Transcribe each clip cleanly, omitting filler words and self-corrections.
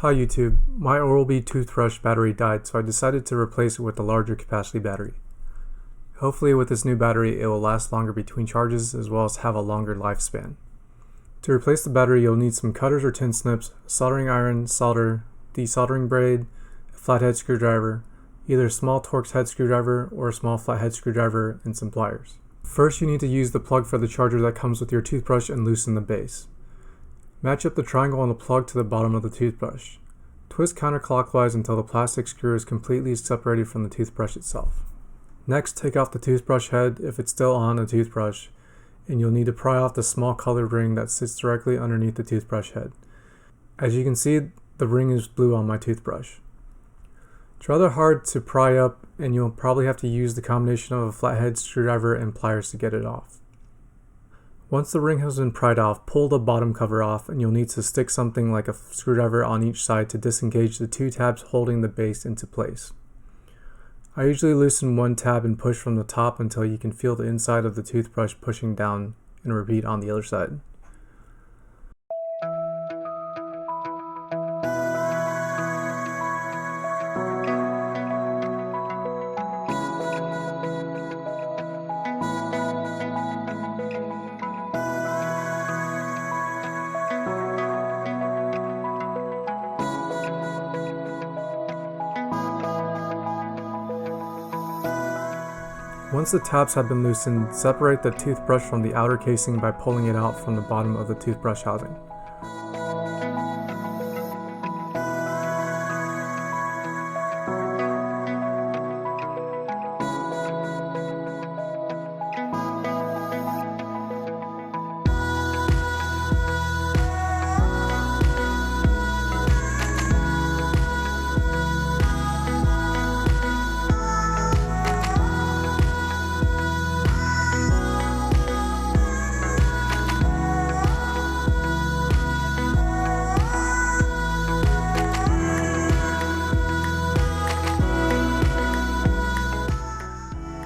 Hi YouTube, my Oral-B toothbrush battery died, so I decided to replace it with a larger capacity battery. Hopefully with this new battery it will last longer between charges as well as have a longer lifespan. To replace the battery you'll need some cutters or tin snips, soldering iron, solder, desoldering braid, a flathead screwdriver, either a small Torx head screwdriver or a small flathead screwdriver, and some pliers. First you need to use the plug for the charger that comes with your toothbrush and loosen the base. Match up the triangle on the plug to the bottom of the toothbrush. Twist counterclockwise until the plastic screw is completely separated from the toothbrush itself. Next, take off the toothbrush head if it's still on the toothbrush, and you'll need to pry off the small colored ring that sits directly underneath the toothbrush head. As you can see, the ring is blue on my toothbrush. It's rather hard to pry up, and you'll probably have to use the combination of a flathead screwdriver and pliers to get it off. Once the ring has been pried off, pull the bottom cover off and you'll need to stick something like a screwdriver on each side to disengage the two tabs holding the base into place. I usually loosen one tab and push from the top until you can feel the inside of the toothbrush pushing down, and repeat on the other side. Once the tabs have been loosened, separate the toothbrush from the outer casing by pulling it out from the bottom of the toothbrush housing.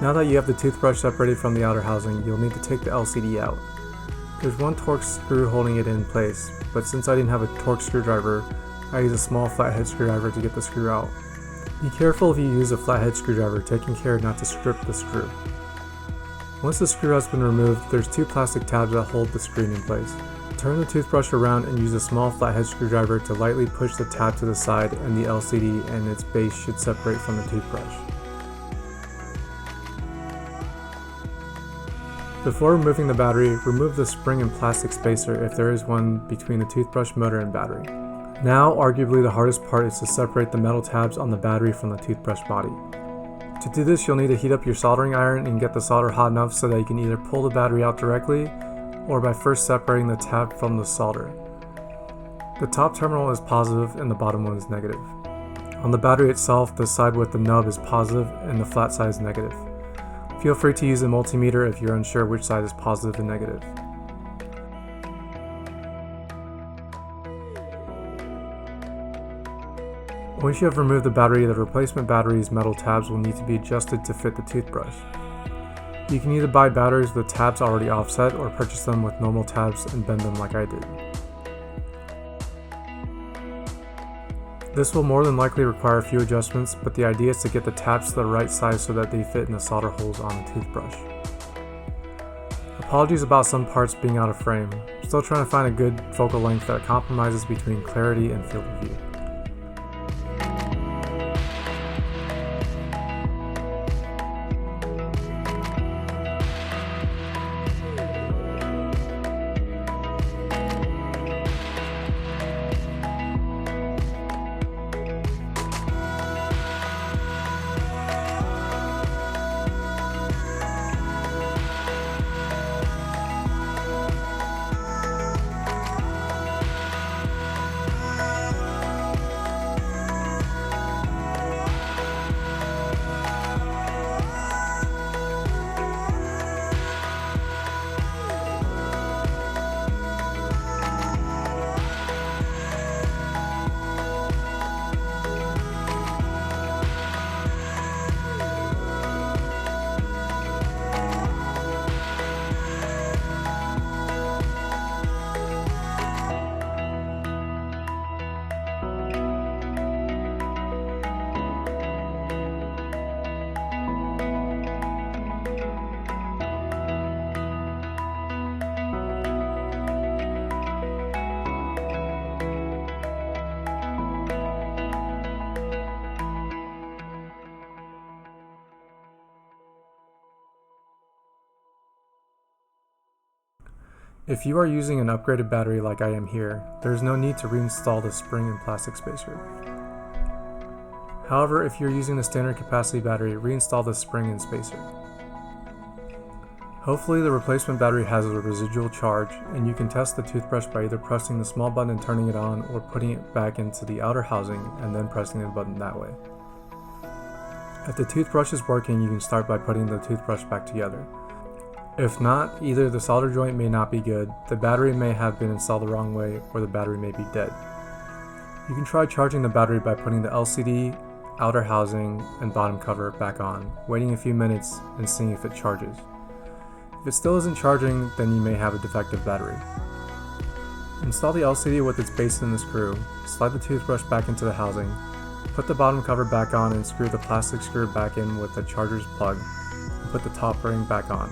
Now that you have the toothbrush separated from the outer housing, you'll need to take the LCD out. There's one Torx screw holding it in place, but since I didn't have a Torx screwdriver, I use a small flathead screwdriver to get the screw out. Be careful if you use a flathead screwdriver, taking care not to strip the screw. Once the screw has been removed, there's two plastic tabs that hold the screen in place. Turn the toothbrush around and use a small flathead screwdriver to lightly push the tab to the side, and the LCD and its base should separate from the toothbrush. Before removing the battery, remove the spring and plastic spacer if there is one between the toothbrush motor and battery. Now, arguably the hardest part is to separate the metal tabs on the battery from the toothbrush body. To do this, you'll need to heat up your soldering iron and get the solder hot enough so that you can either pull the battery out directly or by first separating the tab from the solder. The top terminal is positive and the bottom one is negative. On the battery itself, the side with the nub is positive and the flat side is negative. Feel free to use a multimeter if you're unsure which side is positive and negative. Once you have removed the battery, the replacement battery's metal tabs will need to be adjusted to fit the toothbrush. You can either buy batteries with tabs already offset or purchase them with normal tabs and bend them like I did. This will more than likely require a few adjustments, but the idea is to get the tabs to the right size so that they fit in the solder holes on the toothbrush. Apologies about some parts being out of frame. I'm still trying to find a good focal length that compromises between clarity and field of view. If you are using an upgraded battery like I am here, there is no need to reinstall the spring and plastic spacer. However, if you're using the standard capacity battery, reinstall the spring and spacer. Hopefully the replacement battery has a residual charge, and you can test the toothbrush by either pressing the small button and turning it on, or putting it back into the outer housing and then pressing the button that way. If the toothbrush is working, you can start by putting the toothbrush back together. If not, either the solder joint may not be good, the battery may have been installed the wrong way, or the battery may be dead. You can try charging the battery by putting the LCD, outer housing, and bottom cover back on, waiting a few minutes and seeing if it charges. If it still isn't charging, then you may have a defective battery. Install the LCD with its base in the screw, slide the toothbrush back into the housing, put the bottom cover back on and screw the plastic screw back in with the charger's plug, and put the top ring back on.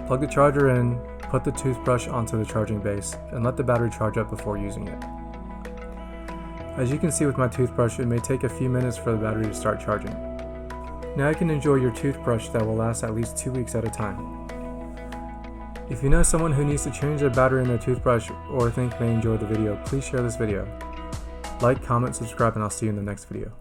Plug the charger in, put the toothbrush onto the charging base, and let the battery charge up before using it. As you can see with my toothbrush, it may take a few minutes for the battery to start charging. Now you can enjoy your toothbrush that will last at least 2 weeks at a time. If you know someone who needs to change their battery in their toothbrush or think they enjoyed the video, please share this video. Like, comment, subscribe, and I'll see you in the next video.